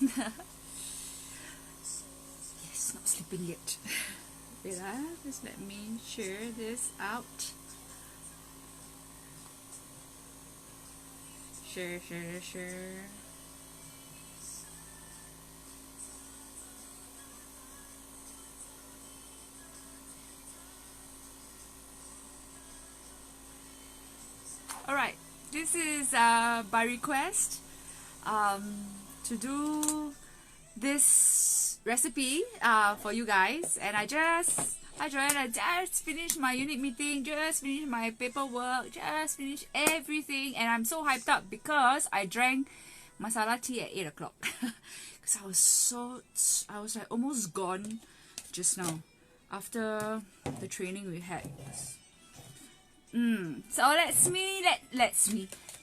Yes, not sleeping yet. Wait, just let me share this out. Share. Alright, this is by request to do this recipe for you guys, and I just finished my unit meeting, just finished my paperwork, just finished everything, and I'm so hyped up because I drank masala tea at 8 o'clock because I was like almost gone just now after the training we had. So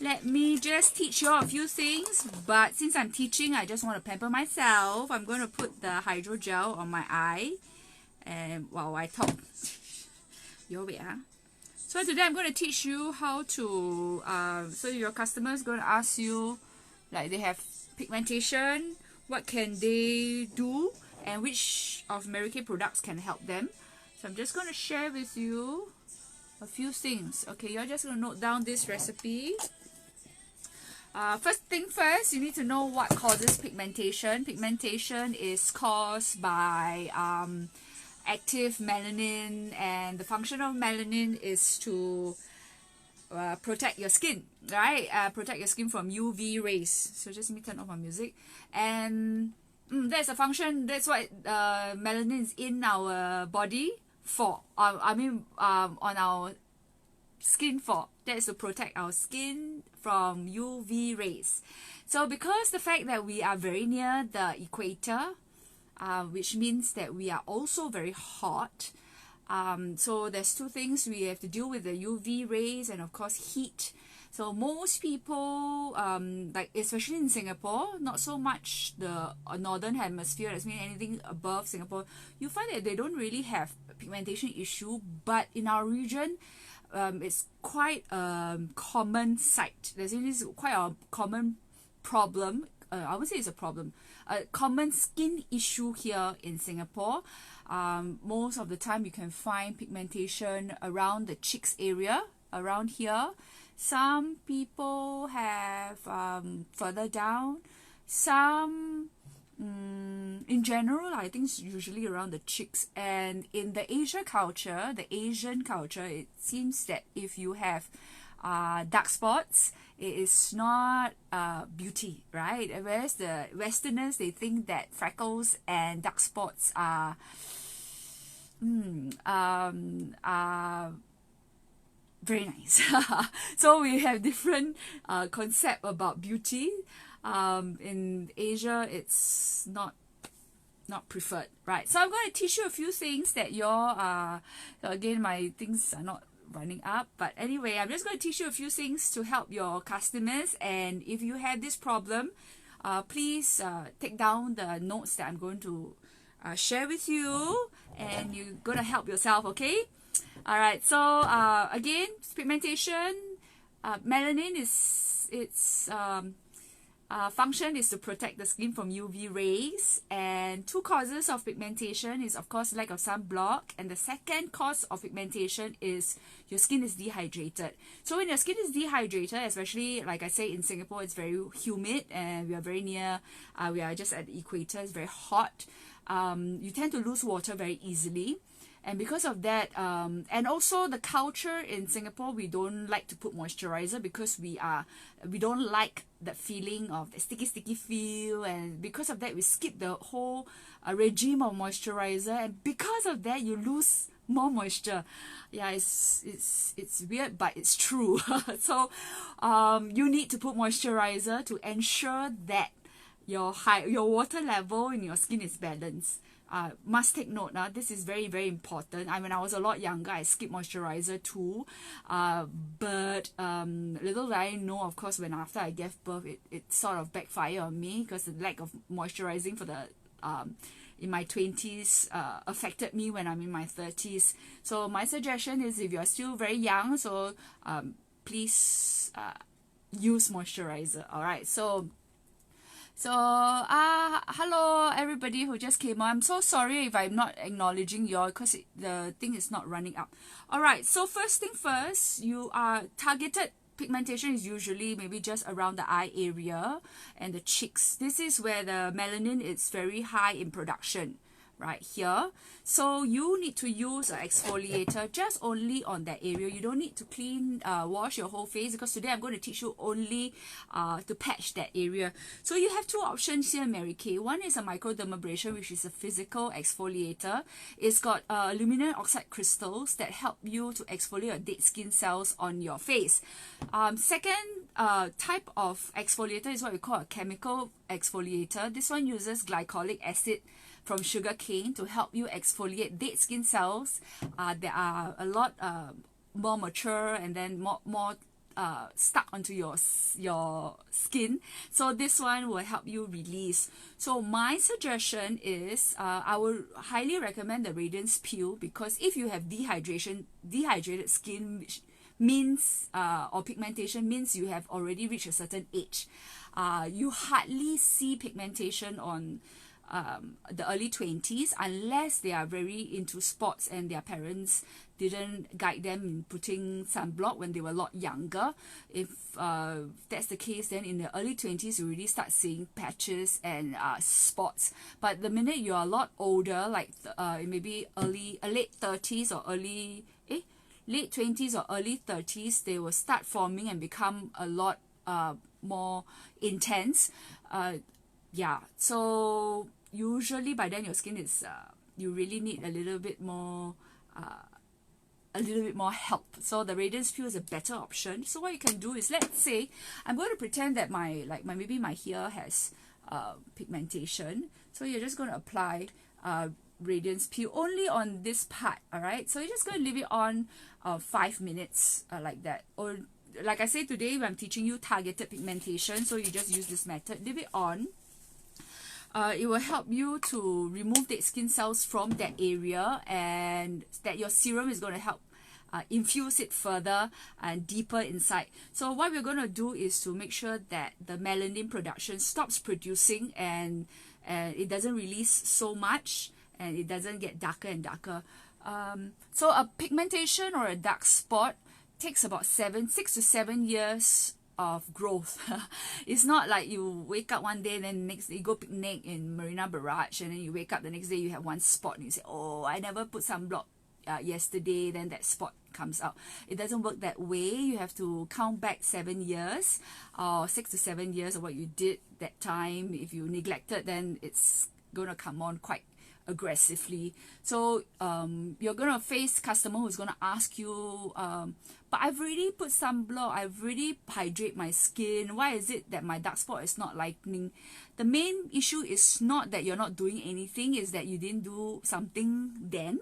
let me just teach you all a few things. But since I'm teaching, I just want to pamper myself. I'm going to put the hydrogel on my eye, and while I talk, you wait, huh? So today I'm going to teach you how to. So your customer is going to ask you, like they have pigmentation, what can they do, and which of Mary Kay products can help them. So I'm just going to share with you a few things. Okay, you're just going to note down this recipe. First thing first, you need to know what causes pigmentation. Pigmentation is caused by active melanin, and the function of melanin is to protect your skin, right? Protect your skin from UV rays. So just let me turn off my music. And that's a function, that's what melanin is in our body for. On our skin for. That is to protect our skin from UV rays. So because the fact that we are very near the equator, which means that we are also very hot, so there's two things we have to deal with: the UV rays and of course heat. So most people, like especially in Singapore, not so much the northern hemisphere, that's mean anything above Singapore, you find that they don't really have pigmentation issue, but in our region, it's quite a common sight. There's quite a common problem. I would say it's a problem. A common skin issue here in Singapore. Most of the time you can find pigmentation around the cheeks area, around here. Some people have further down. Some, in general, I think it's usually around the cheeks. And in the Asian culture, it seems that if you have dark spots, it is not beauty, right? Whereas the Westerners, they think that freckles and dark spots are very nice. So we have different concept about beauty. In Asia, it's not preferred, right? So I'm going to teach you a few things that again, my things are not running up, but anyway, I'm just going to teach you a few things to help your customers. And if you have this problem, please take down the notes that I'm going to share with you, and you're going to help yourself, okay? Alright, so again, pigmentation, melanin its function is to protect the skin from UV rays, and two causes of pigmentation is of course lack of sunblock, and the second cause of pigmentation is your skin is dehydrated. So when your skin is dehydrated, especially like I say in Singapore, it's very humid and we are very near, we are just at the equator, it's very hot. You tend to lose water very easily. And because of that, and also the culture in Singapore, we don't like to put moisturizer because we don't like that feeling of the sticky feel, and because of that we skip the whole regime of moisturizer, and because of that you lose more moisture. Yeah, it's weird, but it's true. So you need to put moisturizer to ensure that your water level in your skin is balanced. Must take note now, this is very, very important. When I was a lot younger, I skipped moisturizer too, but little did I know, of course, when after I gave birth, it sort of backfired on me, because the lack of moisturizing for the in my 20s affected me when I'm in my 30s. So my suggestion is, if you're still very young, so please use moisturizer. Alright, so So, hello everybody who just came on. I'm so sorry if I'm not acknowledging you all because the thing is not running up. Alright, so first thing first, you are targeted pigmentation is usually maybe just around the eye area and the cheeks. This is where the melanin is very high in production, right here. So you need to use an exfoliator just only on that area. You don't need to wash your whole face, because today I'm going to teach you only to patch that area. So you have two options here, Mary Kay. One is a microdermabrasion, which is a physical exfoliator. It's got aluminum oxide crystals that help you to exfoliate your dead skin cells on your face. Second type of exfoliator is what we call a chemical exfoliator. This one uses glycolic acid from sugar cane to help you exfoliate dead skin cells that are a lot more mature and then more stuck onto your skin. So this one will help you release. So my suggestion is I would highly recommend the Radiance Peel, because if you have dehydrated skin, which means or pigmentation means you have already reached a certain age. You hardly see pigmentation on the early 20s unless they are very into sports and their parents didn't guide them in putting sunblock when they were a lot younger. If that's the case, then in the early 20s you really start seeing patches and spots. But the minute you're a lot older, like maybe late 30s or late 20s or early 30s, they will start forming and become a lot more intense. Yeah, so usually by then your skin is you really need a little bit more help. So the Radiance Peel is a better option. So what you can do is, let's say I'm going to pretend that maybe my hair has pigmentation. So you're just going to apply Radiance Peel only on this part. All right, so you're just going to leave it on 5 minutes like that. Or like I said, today I'm teaching you targeted pigmentation, so you just use this method. Leave it on. It will help you to remove dead skin cells from that area, and that your serum is going to help infuse it further and deeper inside. So what we're going to do is to make sure that the melanin production stops producing and it doesn't release so much, and it doesn't get darker and darker. So a pigmentation or a dark spot takes about 6 to 7 years of growth. It's not like you wake up one day and then next day you go picnic in Marina Barrage, and then you wake up the next day you have one spot and you say, oh, I never put sunblock yesterday, then that spot comes out. It doesn't work that way. You have to count back 7 years or 6 to 7 years of what you did that time. If you neglected, then it's gonna come on quite aggressively. So you're gonna face customer who's gonna ask you, but I've already put sunblock, I've already hydrate my skin, why is it that my dark spot is not lightening? The main issue is not that you're not doing anything, is that you didn't do something then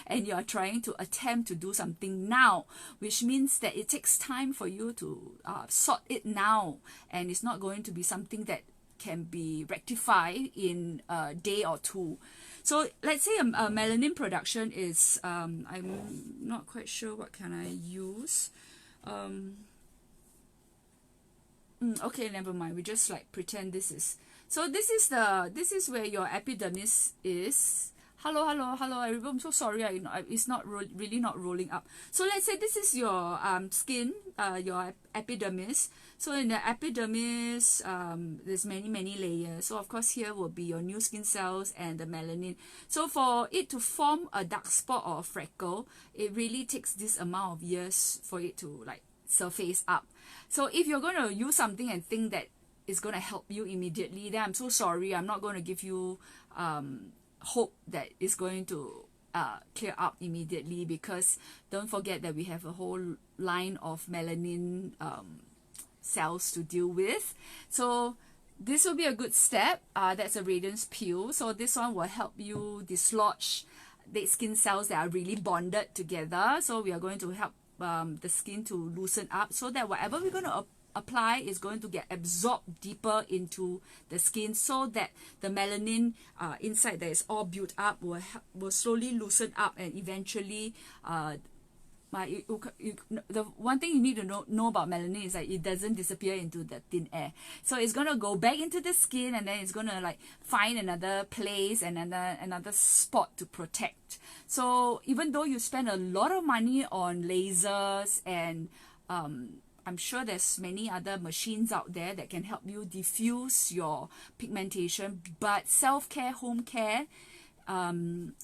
and you're trying to attempt to do something now, which means that it takes time for you to sort it now, and it's not going to be something that can be rectified in a day or two. So let's say a melanin production is, I'm not quite sure what can I use. Okay, never mind. We just like pretend this is. So this is where your epidermis is. Hello, everybody. I'm so sorry. It's not really not rolling up. So let's say this is your skin, your epidermis. So in the epidermis, there's many layers. So of course here will be your new skin cells and the melanin. So for it to form a dark spot or a freckle, it really takes this amount of years for it to like surface up. So if you're going to use something and think that it's going to help you immediately, then I'm so sorry. I'm not going to give you hope that it's going to clear up immediately, because don't forget that we have a whole line of melanin cells to deal with. So this will be a good step. That's a Radiance Peel. So this one will help you dislodge dead skin cells that are really bonded together. So we are going to help the skin to loosen up, so that whatever we're going to apply is going to get absorbed deeper into the skin, so that the melanin inside that is all built up will slowly loosen up, and eventually the one thing you need to know about melanin is that it doesn't disappear into the thin air. So it's gonna go back into the skin, and then it's gonna like find another place and another spot to protect. So even though you spend a lot of money on lasers and I'm sure there's many other machines out there that can help you diffuse your pigmentation, but self-care, home care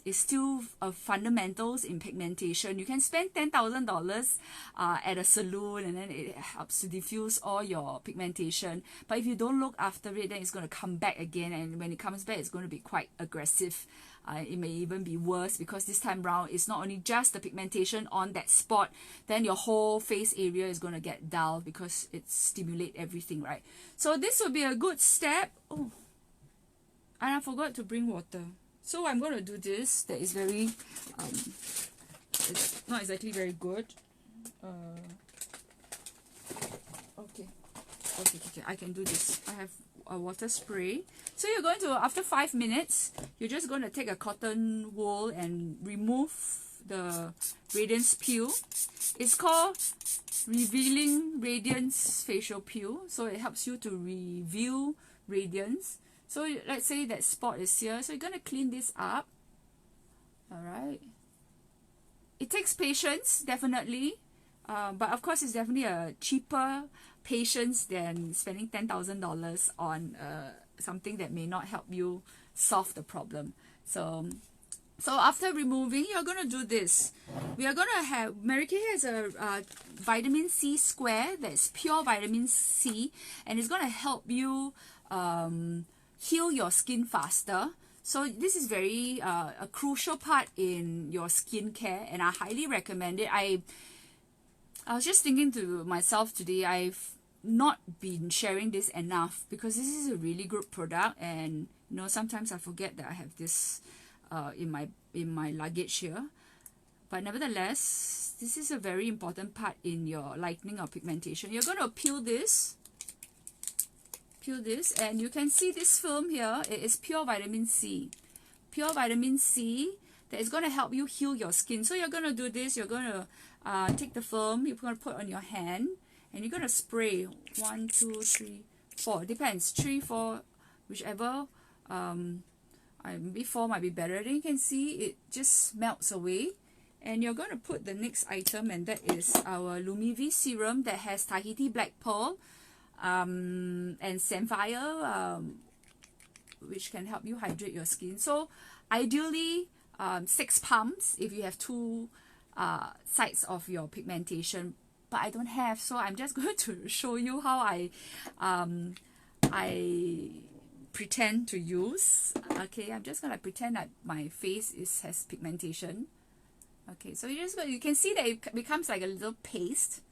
is still fundamentals in pigmentation. You can spend $10,000 at a salon, and then it helps to diffuse all your pigmentation. But if you don't look after it, then it's going to come back again, and when it comes back, it's going to be quite aggressive. It may even be worse, because this time round it's not only just the pigmentation on that spot, then your whole face area is going to get dull because it stimulates everything, right? So this would be a good step. Oh, and I forgot to bring water. So I'm going to do this. That is very, it's not exactly very good. Okay, I can do this. I have a water spray. So you're going to, after 5 minutes, you're just going to take a cotton wool and remove the Radiance Peel. It's called Revealing Radiance Facial Peel. So it helps you to reveal radiance. So let's say that spot is here. So you're going to clean this up. Alright. It takes patience, definitely. But of course, it's definitely a cheaper patience than spending $10,000 on something that may not help you solve the problem. So after removing, you're going to do this. We are going to have, Mary Kay has a vitamin C square that's pure vitamin C, and it's going to help you heal your skin faster. So this is very a crucial part in your skincare, and I highly recommend it. I was just thinking to myself today, I've not been sharing this enough because this is a really good product, and you know, sometimes I forget that I have this in my luggage here. But nevertheless, this is a very important part in your lightening of pigmentation. You're going to peel this, and you can see this film here. It is pure vitamin C. Pure vitamin C that is going to help you heal your skin. So you're going to do this. You're going to take the film, you're going to put on your hand, and you're going to spray 1, 2, 3, 4. Depends, 3, 4, whichever. Maybe 4 might be better. Then you can see it just melts away. And you're going to put the next item, and that is our C Serum that has Tahiti Black Pearl and Samphire, which can help you hydrate your skin. So ideally 6 pumps if you have 2 sides of your pigmentation, but I don't have, so I'm just going to show you how I pretend to use. Okay, I'm just gonna pretend that my face has pigmentation. Okay, so you can see that it becomes like a little paste.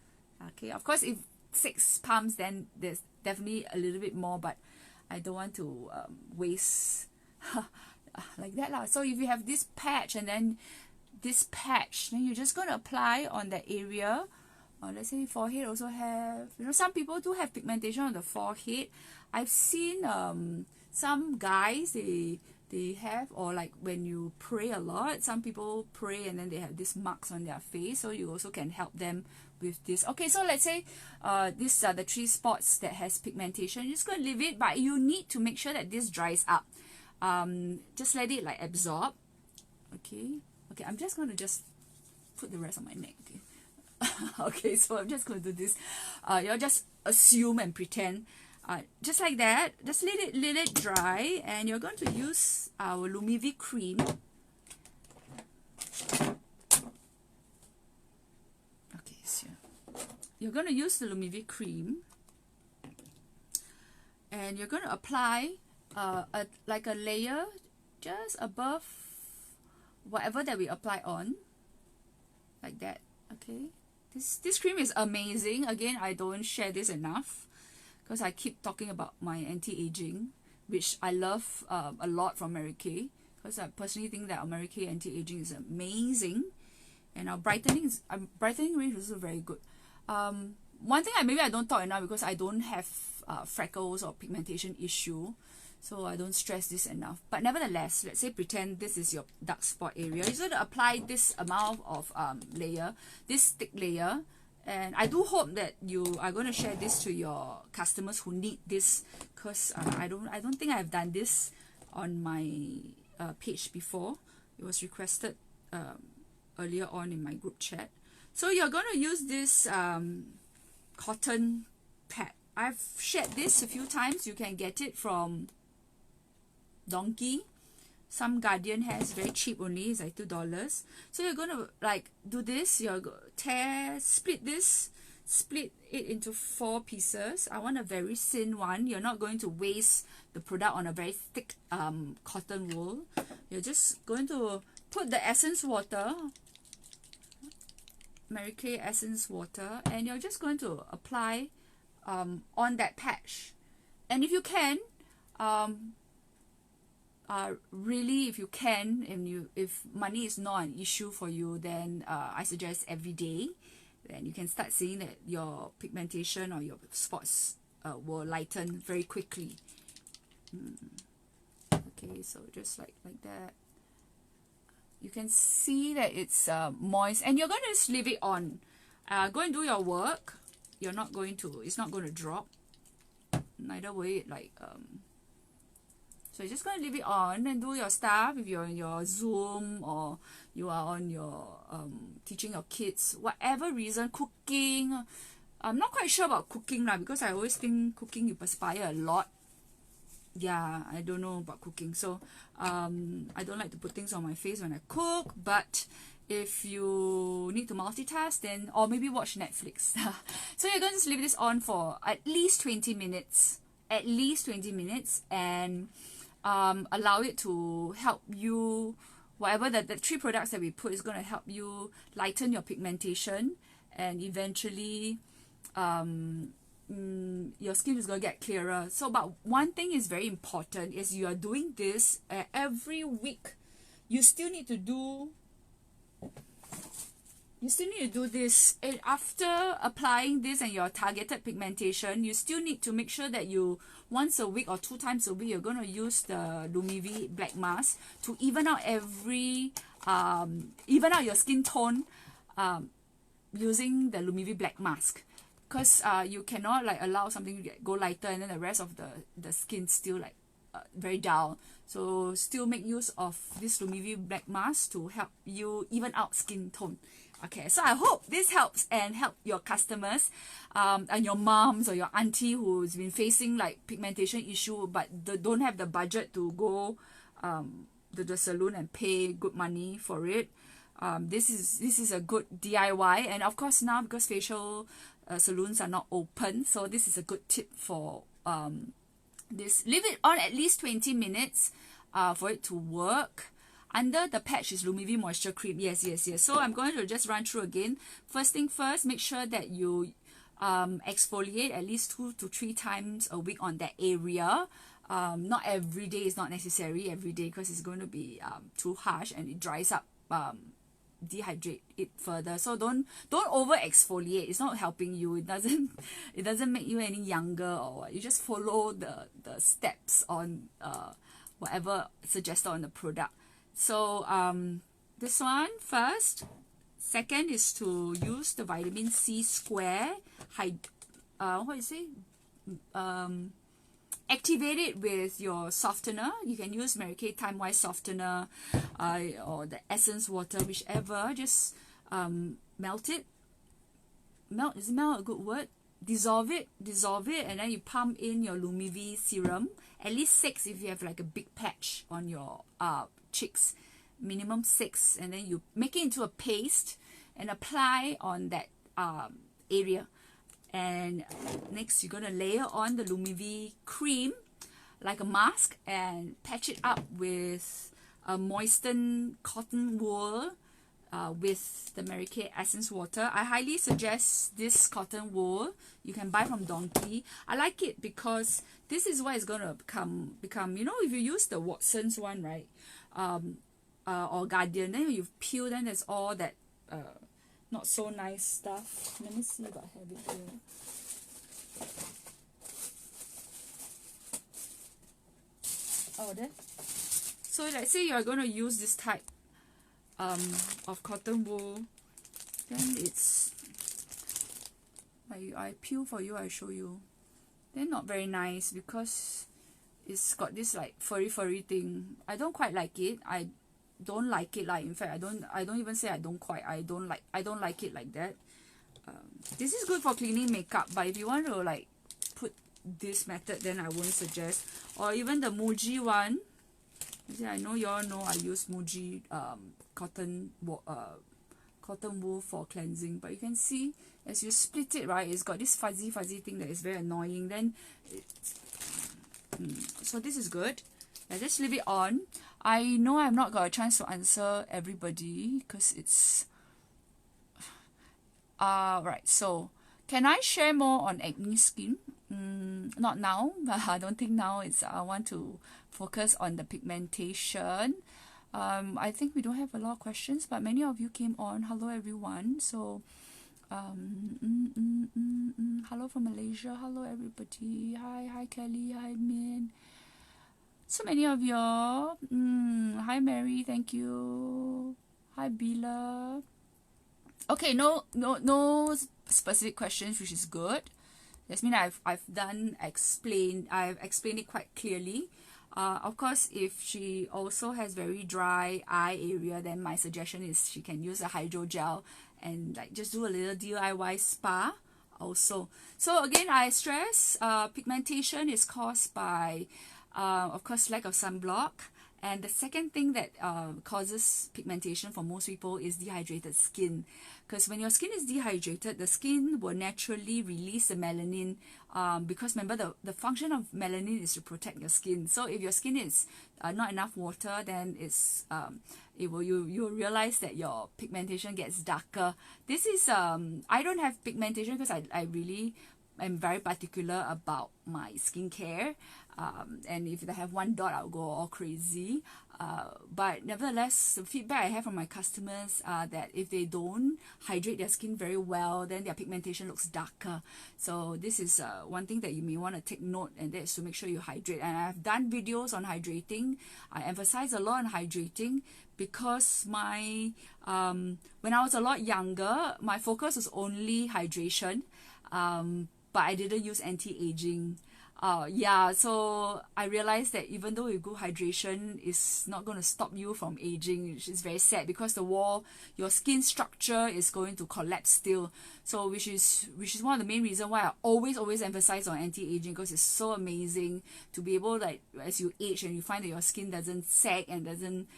Okay, of course, if 6 pumps, then there's definitely a little bit more, but I don't want to waste like that lah. So if you have this patch, and then this patch, then you're just going to apply on that area. Let's say forehead also have, you know, some people do have pigmentation on the forehead. I've seen some guys, they have, or like when you pray a lot, some people pray and then they have these marks on their face, so you also can help them with this. Okay, so let's say these are the 3 spots that has pigmentation. You're just going to leave it, but you need to make sure that this dries up. Just let it like absorb. Okay, I'm just going to put the rest on my neck. Okay, okay, so I'm just going to do this. You'll just assume and pretend. Just like that, just let it dry, and you're going to use our Lumivi cream. Okay, so you're going to use the Lumivi cream, and you're going to apply like a layer just above whatever that we apply on, like that. Okay, this cream is amazing. Again, I don't share this enough, because I keep talking about my anti-aging, which I love a lot from Mary Kay, because I personally think that our Mary Kay anti-aging is amazing, and our brightening range is also very good. One thing maybe I don't talk enough, because I don't have freckles or pigmentation issue. So I don't stress this enough. But nevertheless, let's say pretend this is your dark spot area. You're going to apply this amount of layer, this thick layer. And I do hope that you are going to share this to your customers who need this, because I don't think I've done this on my page before. It was requested earlier on in my group chat. So you're going to use this cotton pad. I've shared this a few times. You can get it from Donkey. Some Guardian has very cheap only, it's like $2. So you're going to like do this. You're split it into 4 pieces. I want a very thin one. You're not going to waste the product on a very thick cotton wool. You're just going to put the essence water, Mary Kay essence water, and you're just going to apply on that patch. And if you can, really, if you can, and if money is not an issue for you, then I suggest every day. Then you can start seeing that your pigmentation or your spots will lighten very quickly. Okay, so just like that. You can see that it's moist, and you're going to just leave it on. Go and do your work. You're not going to, it's not going to drop. Neither will it like so you're just going to leave it on and do your stuff. If you're in your Zoom or you are on your teaching your kids, whatever reason, cooking. I'm not quite sure about cooking lah, because I always think cooking you perspire a lot. Yeah, I don't know about cooking. So I don't like to put things on my face when I cook. But if you need to multitask, then, or maybe watch Netflix. So you're going to just leave this on for at least 20 minutes. At least 20 minutes, and allow it to help you, whatever the 3 products that we put is going to help you lighten your pigmentation, and eventually your skin is going to get clearer. So, but one thing is very important is you are doing this every week. You still need to do this. And after applying this and your targeted pigmentation, you still need to make sure that you, once a week or 2 times a week, you're going to use the Lumivi Black Mask to even out even out your skin tone using the Lumivi Black Mask. Because you cannot like allow something to go lighter and then the rest of the skin still like very dull. So still make use of this Lumivi Black Mask to help you even out skin tone. Okay, so I hope this helps and help your customers and your moms or your auntie who's been facing like pigmentation issue but don't have the budget to go to the salon and pay good money for it. This is a good DIY, and of course now because facial salons are not open, so this is a good tip for this. Leave it on at least 20 minutes for it to work. Under the patch is Lumivi Moisture Cream. Yes. So I'm going to just run through again. First thing first, make sure that you exfoliate at least 2 to 3 times a week on that area. Not every day is not necessary every day, because it's going to be too harsh and it dries up, dehydrate it further. So don't over exfoliate. It's not helping you. It doesn't make you any younger or what. You just follow the steps on whatever suggested on the product. So this one first. Second is to use the vitamin C square. Activate it with your softener. You can use Mary Kay Time Wise softener or the essence water, whichever. Just melt it. Is melt a good word? Dissolve it, and then you pump in your Lumivi serum. At least 6 if you have like a big patch on your cheeks. Minimum 6, and then you make it into a paste and apply on that area. And next you're gonna layer on the Lumivi cream like a mask and patch it up with a moistened cotton wool with the Mary Kay essence water. I highly suggest this cotton wool. You can buy from Donkey. I like it because this is what it's gonna become. You know, if you use the Watson's one, right, or Guardian, then you peel, then there's all that not so nice stuff. Let me see if I have it here. Oh, then. So let's say you are going to use this type of cotton wool, then it's, I peel for you, I show you. Then not very nice because it's got this like furry thing. I don't quite like it. I don't like it, like, in fact, I don't even say I don't like it like that. This is good for cleaning makeup, but if you want to like put this method, then I won't suggest. Or even the Muji one. I know you all know I use Muji cotton wool for cleansing, but you can see as you split it, right, it's got this fuzzy thing that is very annoying. Then so this is good. I just leave it on. I know I've not got a chance to answer everybody because it's right. So can I share more on acne skin? Not now. I don't think now. I want to focus on the pigmentation. I think we don't have a lot of questions, but many of you came on. Hello everyone. So hello from Malaysia. Hello everybody. Hi Kelly. Hi Min. So many of y'all. Hi Mary. Thank you. Hi Bila. Okay, no specific questions, which is good. That's mean I've explained it quite clearly. Of course, if she also has very dry eye area, then my suggestion is she can use a hydrogel and like just do a little DIY spa also. So again, I stress pigmentation is caused by of course lack of sunblock. And the second thing that causes pigmentation for most people is dehydrated skin. Because when your skin is dehydrated, the skin will naturally release the melanin. Because remember, the function of melanin is to protect your skin. So if your skin is not enough water, then you'll realize that your pigmentation gets darker. This is I don't have pigmentation because I really am very particular about my skincare. And if I have one dot, I'll go all crazy. But nevertheless, the feedback I have from my customers are that if they don't hydrate their skin very well, then their pigmentation looks darker. So this is one thing that you may want to take note, and that is to make sure you hydrate. And I've done videos on hydrating. I emphasize a lot on hydrating because my when I was a lot younger, my focus was only hydration, but I didn't use anti-aging. Yeah, so I realized that even though good hydration is not going to stop you from aging, which is very sad because your skin structure is going to collapse still. So which is one of the main reasons why I always emphasize on anti-aging, because it's so amazing to be able, like, as you age and you find that your skin doesn't sag and doesn't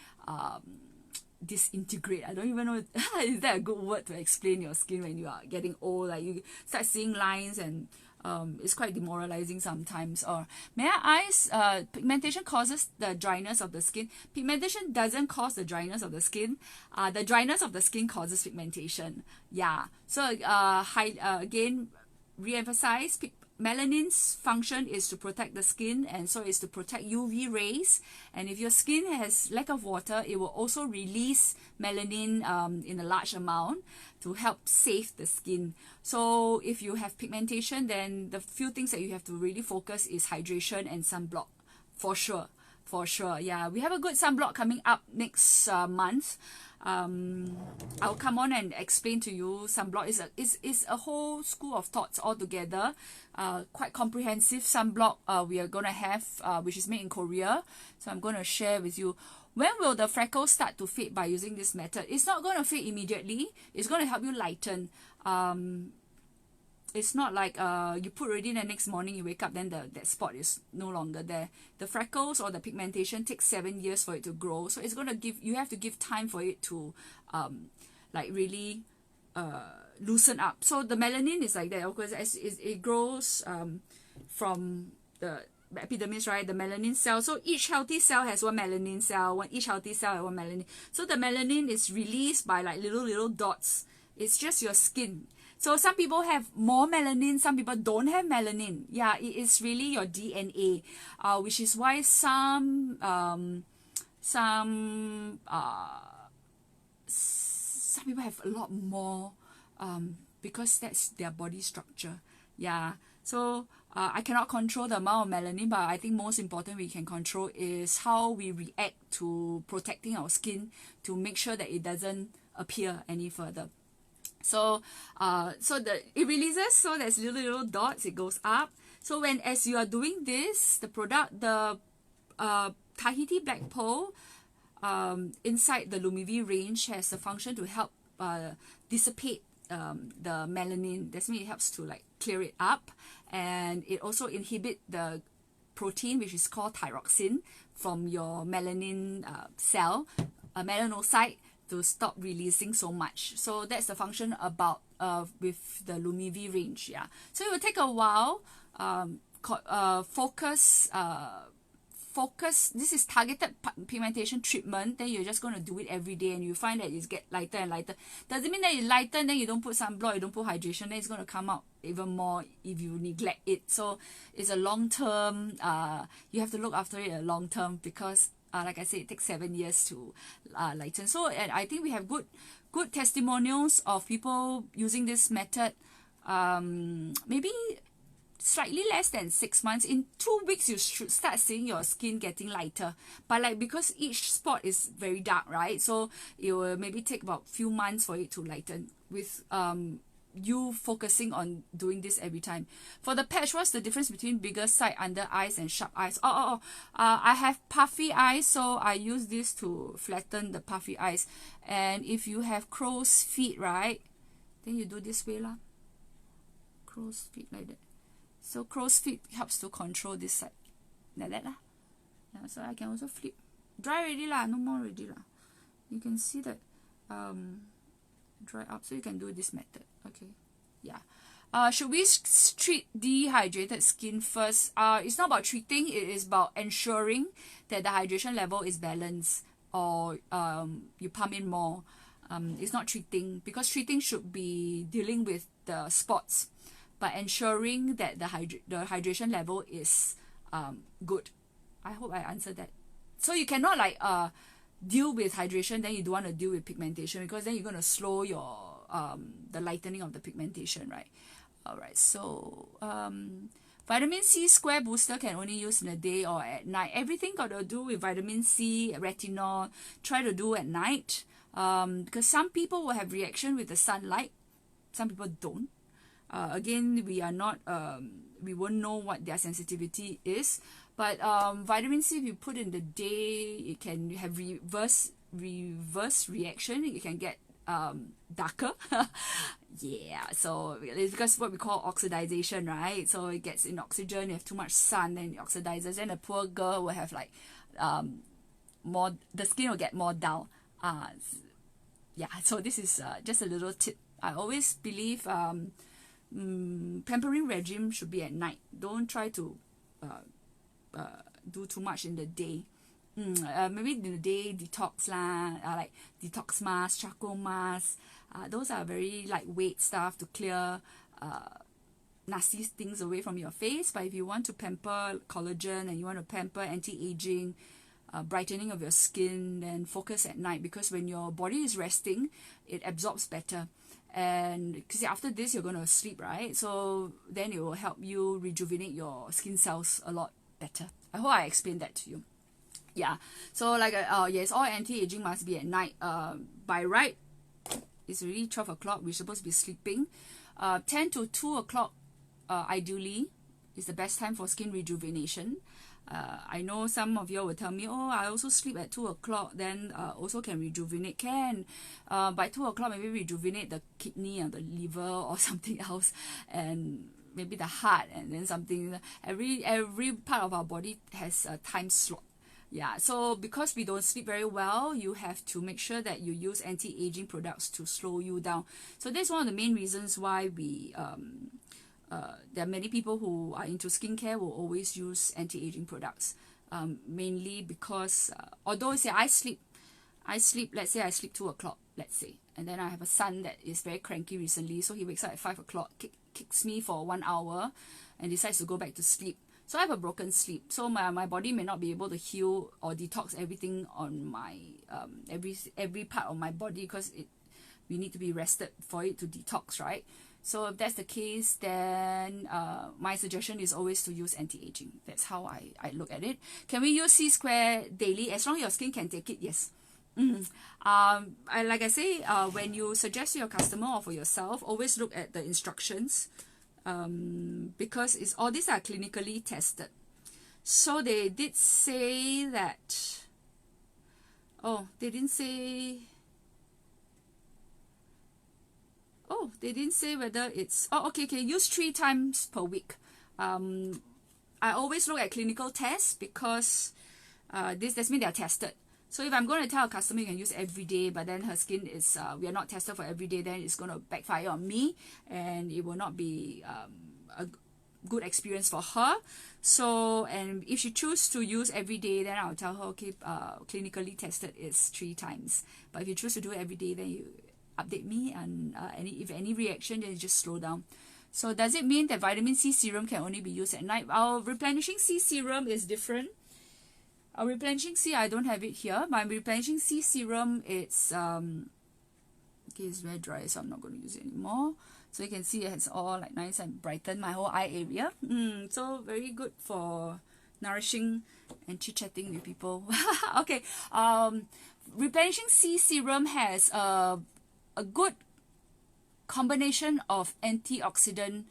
disintegrate. I don't even know is that a good word to explain your skin when you are getting old. Like you start seeing lines and it's quite demoralizing sometimes. Or may I ask, pigmentation causes the dryness of the skin? Pigmentation doesn't cause the dryness of the skin. The dryness of the skin causes pigmentation. Yeah. So again, re-emphasize, melanin's function is to protect the skin, and so is to protect UV rays. And if your skin has lack of water, it will also release melanin in a large amount to help save the skin. So if you have pigmentation, then the few things that you have to really focus is hydration and sunblock, for sure. Yeah, we have a good sunblock coming up next month. I'll come on and explain to you. Sunblock is a whole school of thoughts altogether. Quite comprehensive sunblock we are going to have, which is made in Korea. So I'm going to share with you. When will the freckles start to fade by using this method? It's not going to fade immediately. It's going to help you lighten. It's not like you put already the next morning you wake up, then that spot is no longer there. The freckles or the pigmentation takes 7 years for it to grow. So it's going to you have to give time for it to like really loosen up. So the melanin is like that, because as it grows from the epidermis, right? The melanin cell. So each healthy cell has one melanin cell. Each healthy cell has one melanin. So the melanin is released by like little dots. It's just your skin. So some people have more melanin, some people don't have melanin. Yeah, it is really your DNA, which is why some people have a lot more because that's their body structure. Yeah. So I cannot control the amount of melanin, but I think most important we can control is how we react to protecting our skin to make sure that it doesn't appear any further. So it releases, so there's little dots, it goes up. So as you are doing this, the Tahiti Black Pearl inside the Lumivi range has a function to help dissipate the melanin. That means it helps to like clear it up, and it also inhibit the protein which is called thyroxine from your melanin cell, a melanocyte, to stop releasing so much. So that's the function about with the Lumivi range. Yeah, so it will take a while. Focus. This is targeted pigmentation treatment. Then you're just going to do it every day, and you find that it get lighter and lighter. Doesn't mean that you lighten, then you don't put sunblock, you don't put hydration, then it's going to come out even more if you neglect it. So it's a long term. You have to look after it a long term, because like I said, it takes 7 years to lighten. So, and I think we have good testimonials of people using this method. Maybe slightly less than 6 months. In 2 weeks, you should start seeing your skin getting lighter. But like, because each spot is very dark, right? So it will maybe take about few months for it to lighten with you focusing on doing this every time. For the patch, what's the difference between bigger side under eyes and sharp eyes? I have puffy eyes, so I use this to flatten the puffy eyes. And if you have crow's feet, right, then you do this way lah. Crow's feet like that. So crow's feet helps to control this side. Like that lah. Yeah, so I can also flip. Dry already lah, no more already lah. You can see that dry up, so you can do this method. Okay. Yeah. Should we treat dehydrated skin first? It's not about treating, it is about ensuring that the hydration level is balanced, or you pump in more. It's not treating, because treating should be dealing with the spots, but ensuring that the hydration level is good. I hope I answered that. So you cannot like deal with hydration, then you don't want to deal with pigmentation, because then you're going to slow your the lightening of the pigmentation, right? Alright, so vitamin C square booster can only use in the day or at night. Everything got to do with vitamin C, retinol, try to do at night, because some people will have reaction with the sunlight, some people don't. Again, we are not, we won't know what their sensitivity is, but vitamin C, if you put in the day, it can have reverse reaction. It can get darker. Yeah, so it's because what we call oxidization, right? So it gets in oxygen, you have too much sun, then it oxidizes, and a poor girl will have like more, the skin will get more dull. Yeah, so this is just a little tip. I always believe pampering regime should be at night. Don't try to do too much in the day. Maybe in the day, detox lah, like detox mask, charcoal mask. Those are very lightweight stuff to clear nasty things away from your face. But if you want to pamper collagen and you want to pamper anti-aging, brightening of your skin, then focus at night, because when your body is resting, it absorbs better. And because after this you're going to sleep, right? So then it will help you rejuvenate your skin cells a lot better. I hope I explained that to you. Yeah, so like yes, all anti-aging must be at night. By right, it's already 12 o'clock, we're supposed to be sleeping. 10 to 2 o'clock ideally is the best time for skin rejuvenation. I know some of you will tell me, oh, I also sleep at 2 o'clock, then also can rejuvenate. Can by 2 o'clock maybe rejuvenate the kidney or the liver or something else, and maybe the heart, and then something. Every part of our body has a time slot. Yeah, so because we don't sleep very well, you have to make sure that you use anti-aging products to slow you down. So that's one of the main reasons why we there are many people who are into skincare will always use anti-aging products, mainly because although say I sleep, let's say I sleep 2 o'clock, let's say, and then I have a son that is very cranky recently, so he wakes up at 5 o'clock, kicks me for 1 hour and decides to go back to sleep. So I have a broken sleep, so my body may not be able to heal or detox everything on my every part of my body, because we need to be rested for it to detox, right? So if that's the case, then my suggestion is always to use anti-aging. That's how I look at it. Can we use C Square daily? As long as your skin can take it, yes. Like I say, when you suggest to your customer or for yourself, always look at the instructions, because all these are clinically tested. So they did say that, they didn't say whether it's, okay, use 3 times per week. I always look at clinical tests because this means they are tested. So if I'm going to tell a customer you can use every day, but then her skin is, we are not tested for every day, then it's going to backfire on me, and it will not be a good experience for her. So, and if she chooses to use every day, then I'll tell her, okay, clinically tested is 3 times. But if you choose to do it every day, then you update me, and if any reaction, then you just slow down. So does it mean that vitamin C serum can only be used at night? Our replenishing C serum is different. Our replenishing C, I don't have it here. My replenishing C serum, it's it's very dry, so I'm not going to use it anymore. So you can see it's all like nice and brightened my whole eye area. So very good for nourishing and chit-chatting with people. Okay, replenishing C serum has a good combination of antioxidant,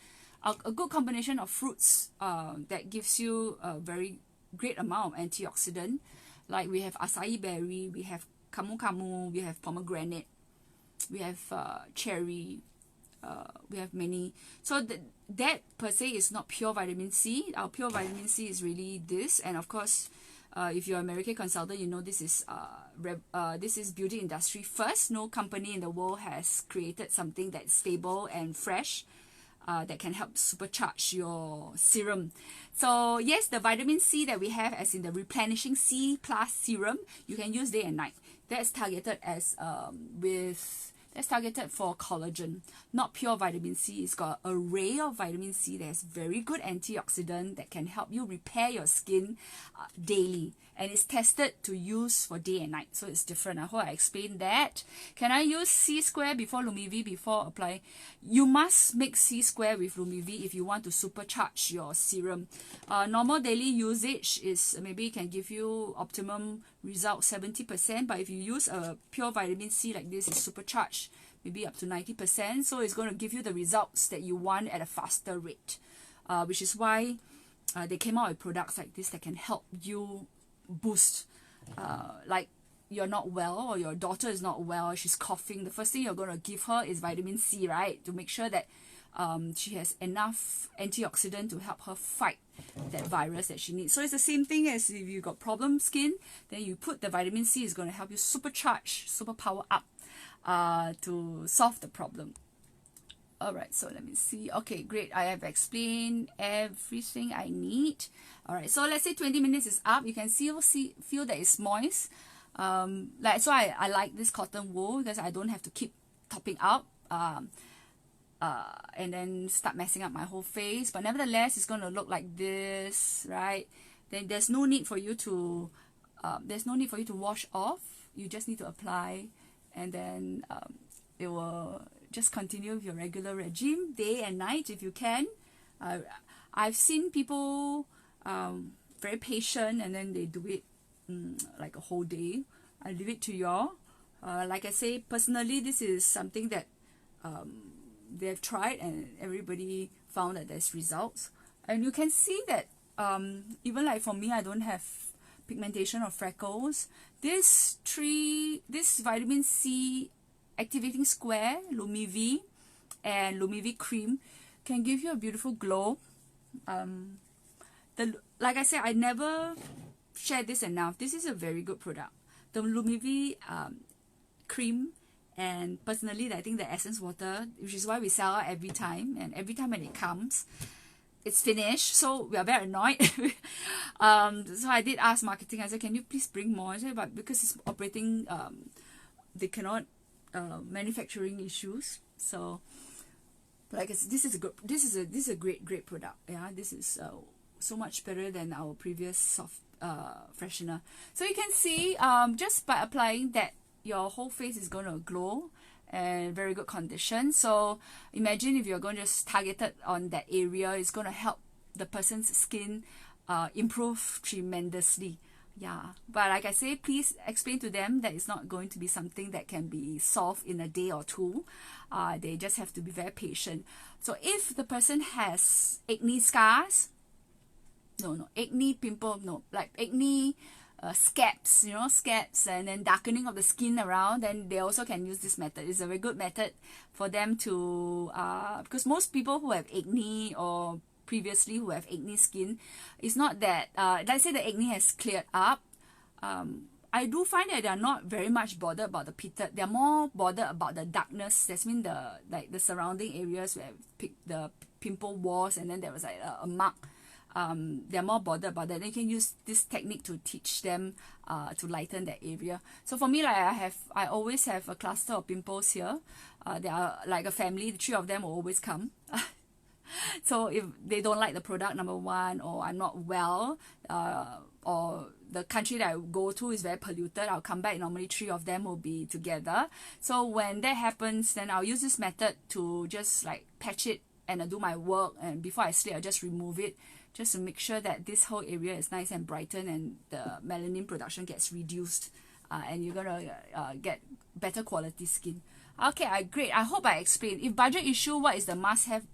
a good combination of fruits that gives you a very great amount of antioxidant. Like we have acai berry, we have camu camu, we have pomegranate, we have cherry, we have many. So that per se is not pure vitamin C. Our pure vitamin C is really this. And of course, if you're an American consultant, you know this is beauty industry first. No company in the world has created something that's stable and fresh, that can help supercharge your serum. So yes, the vitamin C that we have, as in the replenishing C plus serum, you can use day and night. That's targeted as that's targeted for collagen, not pure vitamin C. It's got an array of vitamin C that has very good antioxidant that can help you repair your skin daily. And it's tested to use for day and night, so it's different. I hope I explained that. Can I use C Square before Lumivi before applying? You must mix C Square with Lumivi if you want to supercharge your serum. Normal daily usage is maybe can give you optimum result 70%, but if you use a pure vitamin C like this, it's supercharged maybe up to 90%. So it's going to give you the results that you want at a faster rate, which is why they came out with products like this that can help you boost. Like you're not well, or your daughter is not well, she's coughing, the first thing you're going to give her is vitamin C, right? To make sure that she has enough antioxidant to help her fight that virus that she needs. So it's the same thing as if you got problem skin, then you put the vitamin C, is going to help you super power up to solve the problem. Alright, so let me see. Okay, great. I have explained everything I need. Alright, so let's say 20 minutes is up. You can feel that it's moist. So I like this cotton wool because I don't have to keep topping up and then start messing up my whole face. But nevertheless, it's going to look like this, right? Then there's no need for you to wash off. You just need to apply, and then it will just continue with your regular regime day and night if you can. I've seen people very patient, and then they do it like a whole day. I leave it to y'all. Like I say, personally, this is something that they've tried, and everybody found that there's results. And you can see that even like for me, I don't have pigmentation or freckles. This vitamin C activating square, Lumivi, and Lumivi cream can give you a beautiful glow. Like I said, I never shared this enough. This is a very good product. The Lumivi cream, and personally, I think the essence water, which is why we sell it every time, and every time when it comes, it's finished, so we are very annoyed. So I did ask marketing, I said, can you please bring more? I said, but because it's operating, they cannot, manufacturing issues. So like this is a great product. Yeah, this is so much better than our previous soft freshener. So you can see just by applying that, your whole face is going to glow, and very good condition. So imagine if you're going to just target it on that area, it's going to help the person's skin improve tremendously. Yeah, but like I say, please explain to them that it's not going to be something that can be solved in a day or two. They just have to be very patient. So if the person has acne scars, acne pimple, like acne scabs, scabs, and then darkening of the skin around, then they also can use this method. It's a very good method for them to, because most people who have acne or previously who have acne skin, it's not that, let's say the acne has cleared up, I do find that they are not very much bothered about the pitted. They're more bothered about the darkness. That's mean the surrounding areas where the pimple walls, and then there was like a mark. They're more bothered about that. They can use this technique to teach them to lighten that area. So for me, like I always have a cluster of pimples here. They are like a family. The three of them will always come. So if they don't like the product, number one, or I'm not well, or the country that I go to is very polluted, I'll come back. Normally three of them will be together. So when that happens, then I'll use this method to just like patch it and do my work, and before I sleep I'll just remove it, just to make sure that this whole area is nice and brightened and the melanin production gets reduced, and you're gonna get better quality skin. Okay, great. I hope I explained. If budget issue, what is the must-have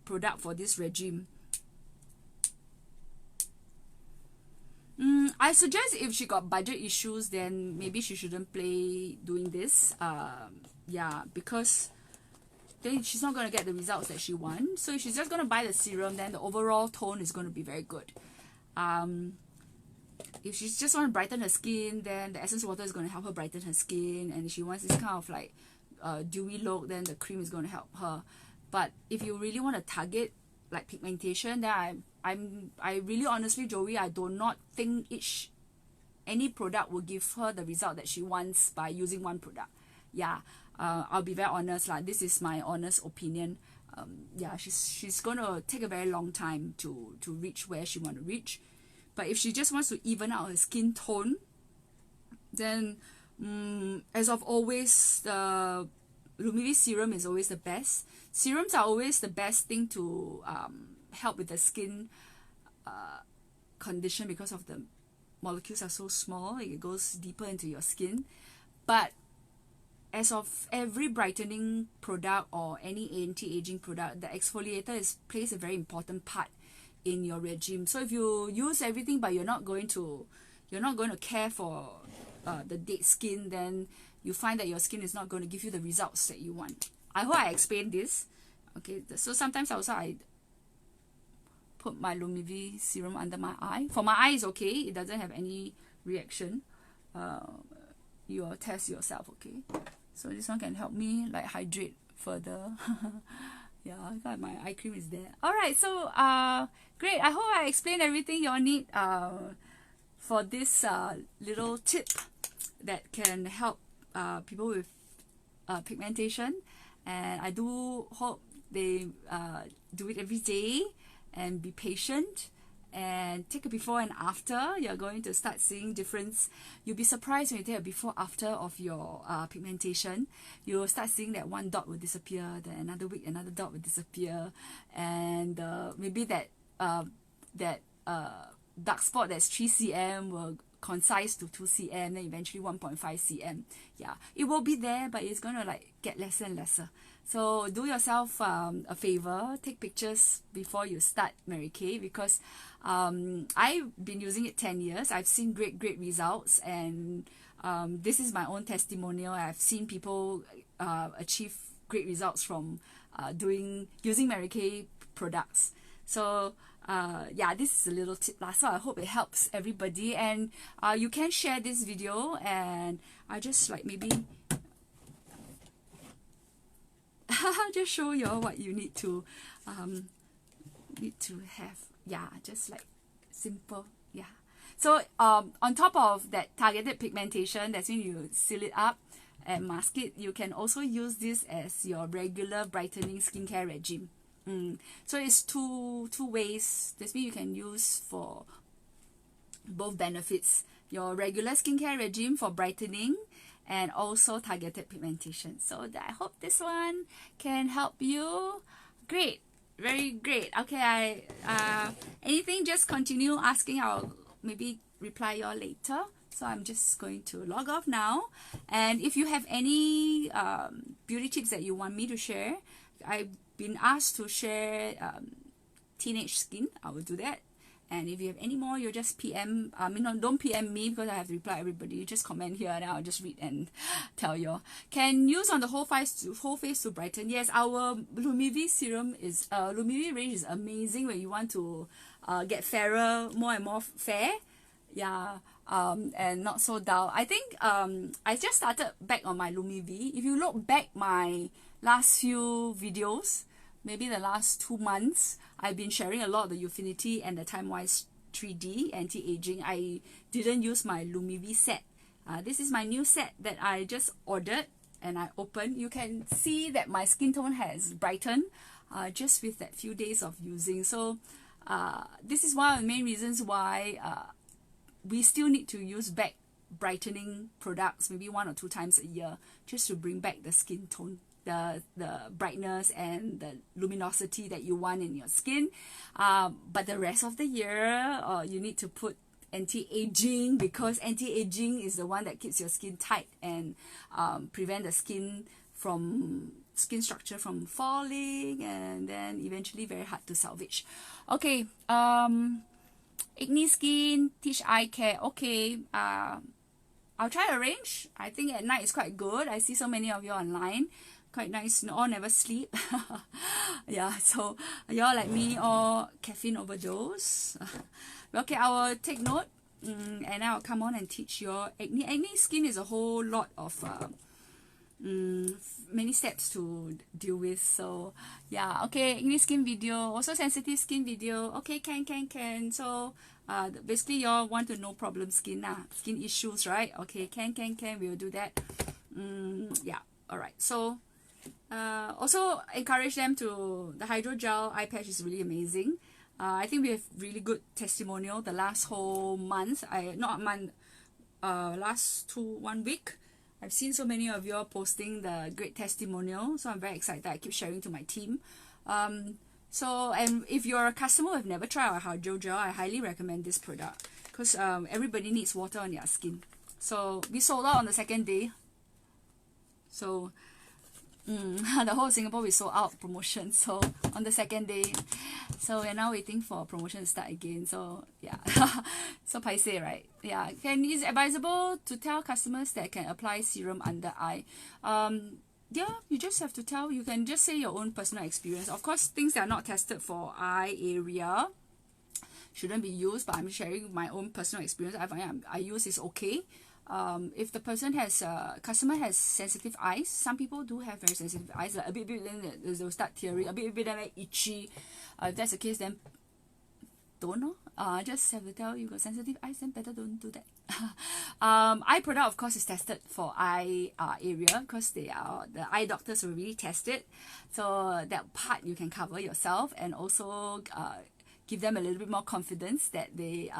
product for this regime? I suggest if she got budget issues, then maybe she shouldn't play doing this. Yeah, because then she's not going to get the results that she wants. So if she's just going to buy the serum, then the overall tone is going to be very good. If she just want to brighten her skin, then the essence water is going to help her brighten her skin. And if she wants this kind of like dewy look, then the cream is going to help her. But if you really want to target like pigmentation, then I really honestly, Joey, I do not think any product will give her the result that she wants by using one product. Yeah, I'll be very honest, like this is my honest opinion. Yeah, she's gonna take a very long time to reach where she want to reach. But if she just wants to even out her skin tone, then as of always, the Lumivis serum is always the best. Serums are always the best thing to help with the skin condition, because of the molecules are so small, it goes deeper into your skin. But as of every brightening product or any anti-aging product, the exfoliator plays a very important part in your regime. So if you use everything but you're not going to care for the dead skin, then you find that your skin is not going to give you the results that you want. I hope I explained this. Okay, so sometimes also I put my Lumivis serum under my eye. For my eye is okay, it doesn't have any reaction. You'll test yourself, okay? So this one can help me like hydrate further. Yeah, I got my eye cream is there. Alright, so great. I hope I explained everything you all need for this little tip that can help people with pigmentation. And I do hope they do it every day and be patient and take a before and after. You're going to start seeing difference. You'll be surprised when you take a before after of your pigmentation. You'll start seeing that one dot will disappear, then another week another dot will disappear, and maybe that dark spot that's 3 cm will concise to 2 cm, then eventually 1.5 cm. Yeah, it will be there, but it's gonna like get lesser and lesser. So do yourself a favor, take pictures before you start Mary Kay, because I've been using it 10 years. I've seen great results, and this is my own testimonial. I've seen people achieve great results from using Mary Kay products. So yeah, this is a little tip lah. So I hope it helps everybody, and you can share this video, and I just like maybe just show you all what you need to have. Yeah, just like simple. Yeah. So on top of that targeted pigmentation, that's when you seal it up and mask it, you can also use this as your regular brightening skincare regime. So it's two ways. That's means you can use for both benefits your regular skincare regime for brightening and also targeted pigmentation. So I hope this one can help you. Great, very great. Okay, anything, just continue asking. I'll maybe reply you all later. So I'm just going to log off now. And if you have any beauty tips that you want me to share, I've been asked to share teenage skin. I will do that. And if you have any more, you just PM. Don't PM me because I have to reply everybody. You just comment here and I'll just read and tell you. Can use on the whole face to brighten. Yes, our Lumivi serum is Lumivi range is amazing when you want to get fairer, more and more fair. Yeah. And not so dull. I think I just started back on my Lumivi. If you look back my last few videos, maybe the last 2 months, I've been sharing a lot of the Ufinity and the Time-Wise 3D anti-aging. I didn't use my Lumivi set. This is my new set that I just ordered and I opened. You can see that my skin tone has brightened just with that few days of using. So this is one of the main reasons why we still need to use back brightening products maybe 1 or 2 times a year just to bring back the skin tone, the brightness and the luminosity that you want in your skin. But the rest of the year you need to put anti-aging, because anti-aging is the one that keeps your skin tight and prevent the skin structure from falling, and then eventually very hard to salvage. Okay, acne skin, teach eye care. Okay, I'll try to arrange. I think at night is quite good. I see so many of you online. Quite nice. All never sleep. Yeah, so y'all like me or caffeine overdose. Okay, I will take note and I will come on and teach your acne. Acne skin is a whole lot of many steps to deal with. So yeah, okay, acne skin video, also sensitive skin video. Okay, can. So basically y'all want to know problem skin skin issues, right? Okay, can, we'll do that. Yeah, all right. So also encourage them to, the hydrogel eye patch is really amazing. I think we have really good testimonial the last whole month. Last 1 week. I've seen so many of you all posting the great testimonial, so I'm very excited. I keep sharing to my team. So, and if you're a customer who have never tried our hydrogel, I highly recommend this product because everybody needs water on their skin. So we sold out on the 2nd day. So the whole Singapore we sold out promotion. So on the 2nd day, so we're now waiting for promotion to start again. So yeah, so paiseh, right? Yeah, is it advisable to tell customers that can apply serum under eye? Yeah, you just have to tell. You can just say your own personal experience. Of course, things that are not tested for eye area shouldn't be used, but I'm sharing my own personal experience. I use is okay. If the customer has sensitive eyes, some people do have very sensitive eyes, like a bit, then they'll start tearing, a bit very itchy. If that's the case, then don't know. Just have to tell you got sensitive eyes, then better don't do that. Eye product, of course, is tested for eye area because the eye doctors will really test it. So that part you can cover yourself, and also give them a little bit more confidence that they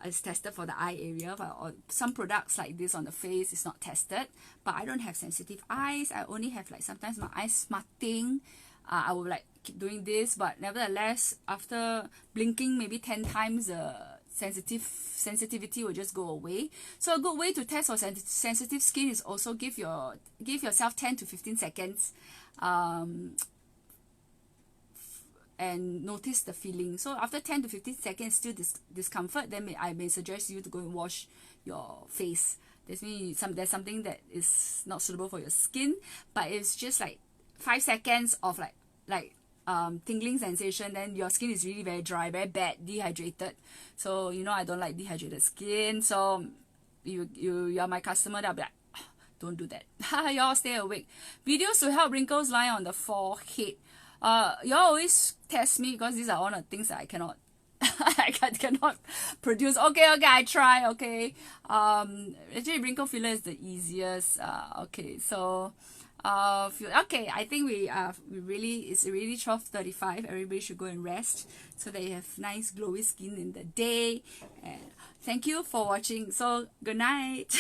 is tested for the eye area. Or some products like this on the face is not tested, but I don't have sensitive eyes. I only have like sometimes my eyes smarting. I will like keep doing this, but nevertheless after blinking maybe 10 times the sensitivity will just go away. So a good way to test for sensitive skin is also give yourself 10 to 15 seconds and notice the feeling. So after 10 to 15 seconds still discomfort, then I may suggest you to go and wash your face. This means there's something that is not suitable for your skin, but it's just like 5 seconds of like tingling sensation, then your skin is really very dry, very bad, dehydrated. So you know I don't like dehydrated skin. So you're my customer, that'll be like, oh, don't do that. Y'all stay awake. Videos to help wrinkles line on the forehead. Y'all always test me because these are all the things that I cannot cannot produce. Okay, I try. Okay, actually wrinkle filler is the easiest. Okay, so okay, I think we really, it's already 12:35. Everybody should go and rest so that you have nice glowy skin in the day. And thank you for watching. So good night.